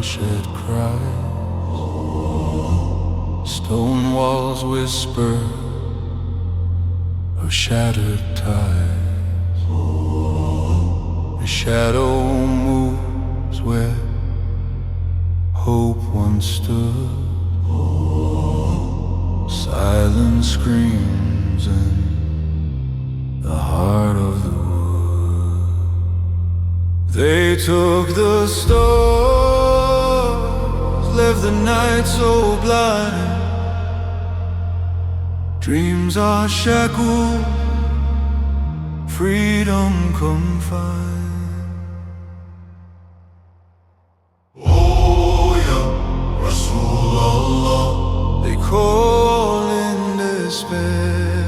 shed cries, stone walls whisper of shattered ties. A shadow moves where hope once stood. Silence screams in the heart of the wood. They took the stars, left the night so blind. Dreams are shackled, freedom confined. Oh ya Rasul, they call in despair.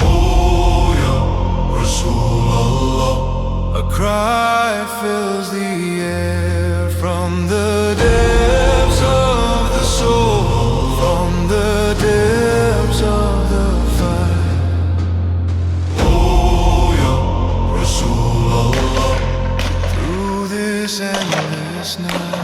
Oh ya Rasul, a cry fills the air from the depths of the soul, from the depths of the fight. Oh ya Rasul, through this endless night.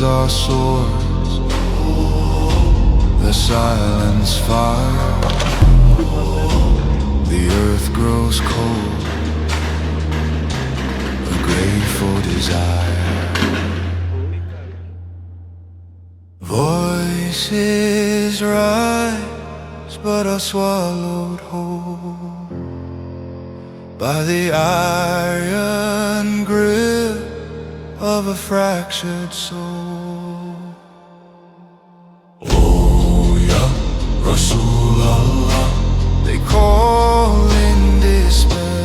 Our swords, the silence fire. The earth grows cold, a grave for desire. Voices rise, but are swallowed whole by the iron grip of a fractured soul. Oh ya Rasul, they call in despair.